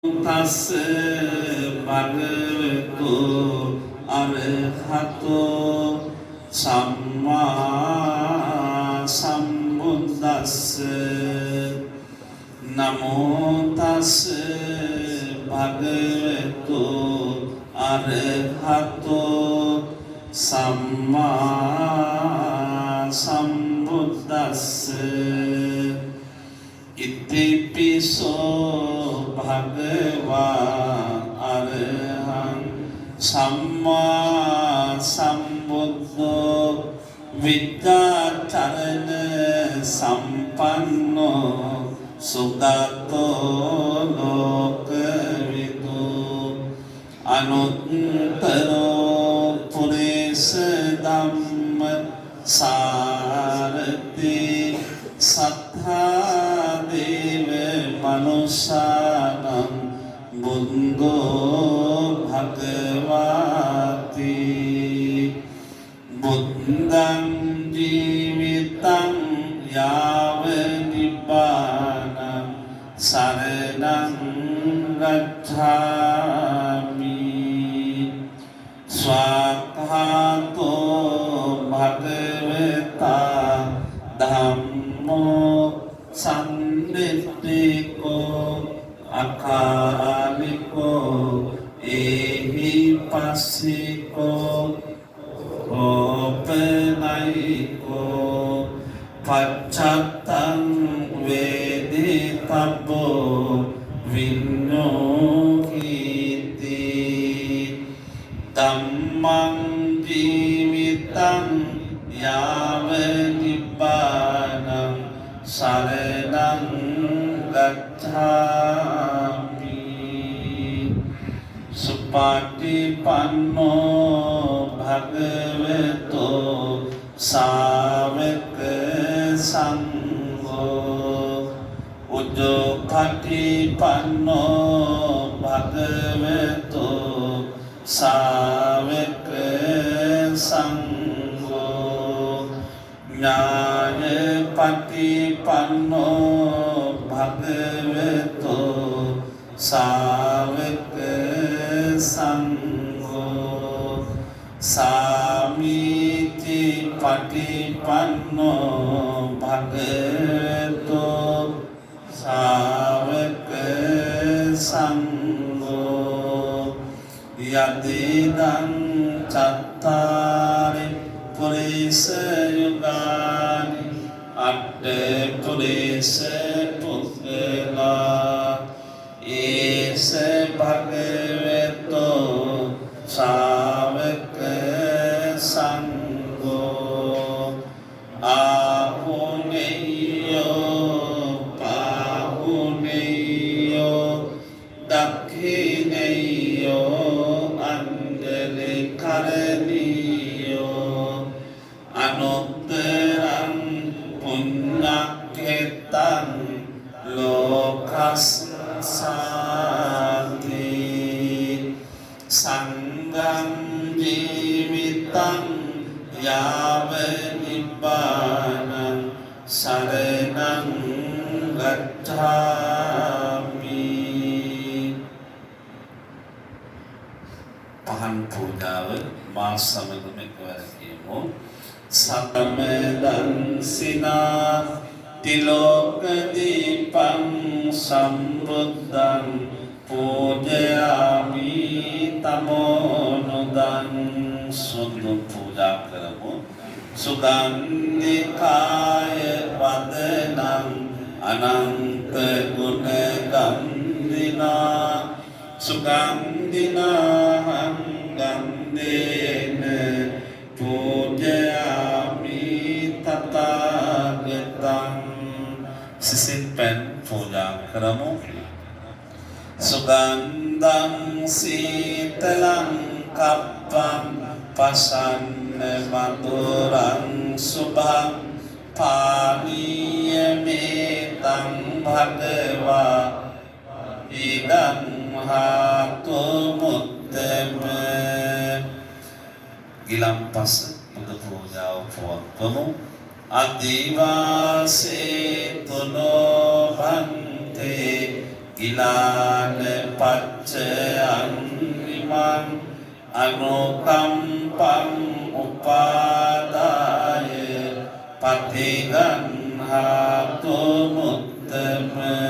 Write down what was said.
තස්ස භගවතු අරහතෝ සම්මා සම්බුද්දස්ස නමෝ තස්ස භගවතු අරහතෝ සම්මා සම්බුද්දස්ස ඉතිපිසෝ භගවා අරහං සම්මා සම්බුද්ධෝ විද්‍යාචරණ සම්පන්නෝ සුගතෝ ලෝකවිදු අනුත්තරෝ පුරිස ධම්ම සාරති සත්තා දේව මනුෂානං බුද්ධෝ භගවාති බුද්ධං ජීවිතං යාව නිබ්බානං සරණං ගච්ඡාමි ස්වාඛාතෝ භගවතා ධම්මෝ සම්දිත්තිකෝ අකාලිකෝ ඒහි පස්සිකෝ ඕපනයිකෝ පච්චත්තං වේදිතබ්බෝ විඤ්ඤෝහිති ධම්මං ජීවිතං යාව නිබ්බානං සරණං ගච්ඡාමි සුපටිපන්නෝ භගවතෝ සාවක සංඝෝ උජ්ජෝපටිපන්නෝ භගවතෝ සාවක සංඝෝ ඥානපටිපන්නෝ භගවතෝ සාවක සංඝෝ සාමීති පටිපන්නෝ භගවතෝ සාවක සංඝෝ යදිදං චත්තාරි පුරිස යුගානි අට්ඨ පුරිස පුද්ගලා ඒස භගවතෝ ශාවක සංඝෝ ආහුනේයෝ පාහුනේයෝ දක්ඛිනේයෝ අන්දලි කරණීයෝ අනුත්තරං පුඤ්ඤක්ඛෙතං ලෝකස්සාති සංඝං ජීවිතං යාව නිබ්බානං සරණං ගච්ඡාමි පහන් පූජාව මා සමගම එකවර කියමු සතමෙදං සිනා තිලෝක දීපං සම්බුද්ධං පූජයාමි තමෝනුදං සුදු පූජා කරමු සුගන්ධිකාය වදනං අනන්ත ගුණ ගන්ධිනා සුගන්ධිනාහං ගන්ධේන පූජයාමි තථාගතං සිසිල් පෙන් පූජා කරමු සුගන්ධං සීතලං කප්පං පසන්න මధుරං සුභං පානීයමේතං භගවා ඉදං හාතු මුත්තම ගිලම්පස බුදු පූජාව පවත්වමු අදිවාසේ තුනෝ භන්තේ ඉලාන සච්චයන් ඉමං අනුකම්පං උපාදාය පටිගන්හාතු මුත්තම